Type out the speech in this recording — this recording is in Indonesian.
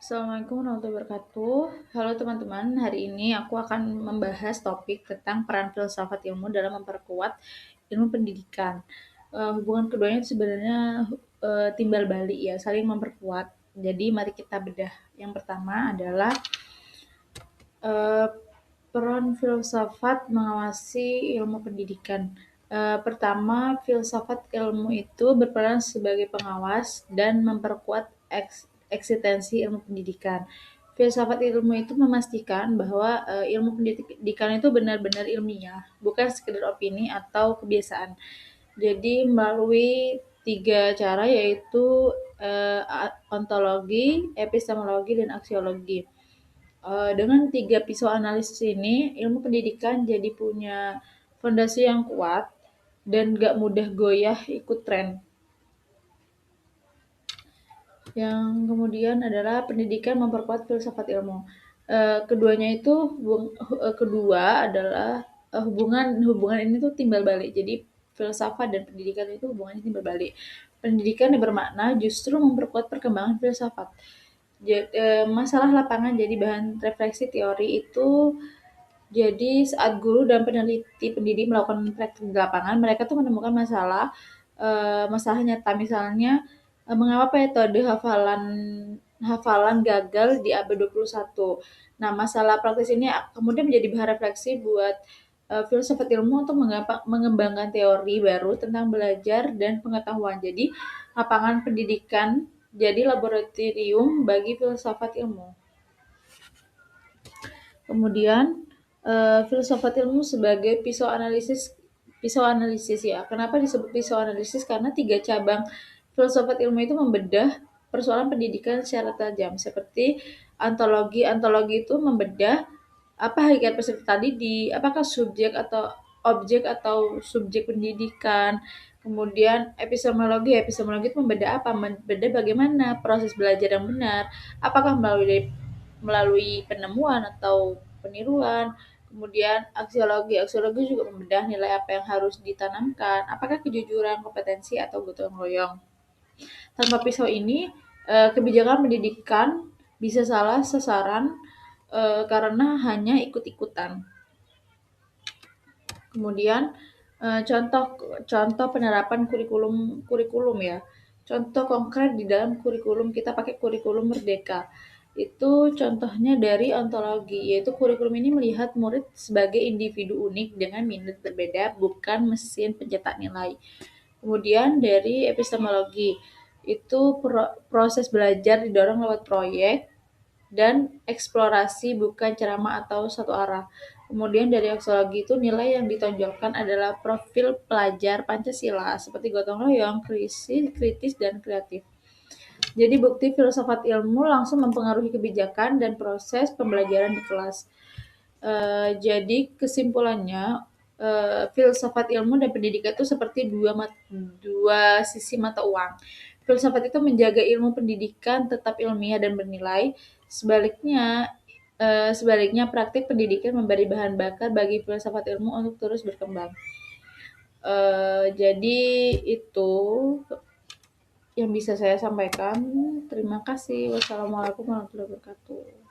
Assalamualaikum warahmatullahi wabarakatuh. Halo teman-teman, hari ini aku akan membahas topik tentang peran filsafat ilmu dalam memperkuat ilmu pendidikan. Hubungan keduanya itu sebenarnya timbal balik ya, saling memperkuat. Jadi mari kita bedah. Yang pertama adalah eh, peran filsafat mengawasi ilmu pendidikan. Pertama, filsafat ilmu itu berperan sebagai pengawas dan memperkuat eksistensi ilmu pendidikan. Filsafat ilmu itu memastikan bahwa ilmu pendidikan itu benar-benar ilmiah, bukan sekedar opini atau kebiasaan. Jadi melalui tiga cara yaitu ontologi, epistemologi, dan aksiologi. Dengan tiga pisau analisis ini, ilmu pendidikan jadi punya fondasi yang kuat dan gak mudah goyah ikut tren. Yang kemudian adalah pendidikan memperkuat filsafat ilmu. Keduanya itu kedua adalah hubungan ini tuh timbal balik. Jadi filsafat dan pendidikan itu hubungannya timbal balik. Pendidikan yang bermakna justru memperkuat perkembangan filsafat. Masalah lapangan jadi bahan refleksi teori itu. Jadi saat guru dan peneliti pendidik melakukan praktik di lapangan, mereka tuh menemukan masalah nyata. Misalnya, mengapa metode hafalan gagal di abad 21. Nah, masalah praktis ini kemudian menjadi bahan refleksi buat filsafat ilmu untuk mengembangkan teori baru tentang belajar dan pengetahuan. Jadi, lapangan pendidikan jadi laboratorium bagi filsafat ilmu. Kemudian filsafat ilmu sebagai pisau analisis ya. Kenapa disebut pisau analisis? Karena tiga cabang filsafat ilmu itu membedah persoalan pendidikan secara tajam. Seperti antologi. Antologi itu membedah apa hakikat peserta tadi apakah subjek atau objek atau subjek pendidikan. Kemudian epistemologi itu membedah apa? Membedah bagaimana proses belajar yang benar. Apakah melalui penemuan atau peniruan. Kemudian aksiologi juga membedah nilai apa yang harus ditanamkan. Apakah kejujuran, kompetensi, atau gotong royong. Tanpa pisau ini, kebijakan pendidikan bisa salah sasaran karena hanya ikut-ikutan. Kemudian contoh penerapan kurikulum ya. Contoh konkret di dalam kurikulum kita pakai kurikulum Merdeka. Itu contohnya dari ontologi, yaitu kurikulum ini melihat murid sebagai individu unik dengan minat berbeda, bukan mesin pencetak nilai. Kemudian dari epistemologi, itu proses belajar didorong lewat proyek dan eksplorasi, bukan ceramah atau satu arah. Kemudian dari aksiologi itu nilai yang ditonjolkan adalah profil pelajar Pancasila seperti gotong royong, kritis, dan kreatif. Jadi bukti filsafat ilmu langsung mempengaruhi kebijakan dan proses pembelajaran di kelas. Jadi kesimpulannya, filsafat ilmu dan pendidikan itu seperti dua sisi mata uang. Filsafat itu menjaga ilmu pendidikan tetap ilmiah dan bernilai. Sebaliknya praktik pendidikan memberi bahan bakar bagi filsafat ilmu untuk terus berkembang. Jadi itu yang bisa saya sampaikan. Terima kasih. Wassalamualaikum warahmatullahi wabarakatuh.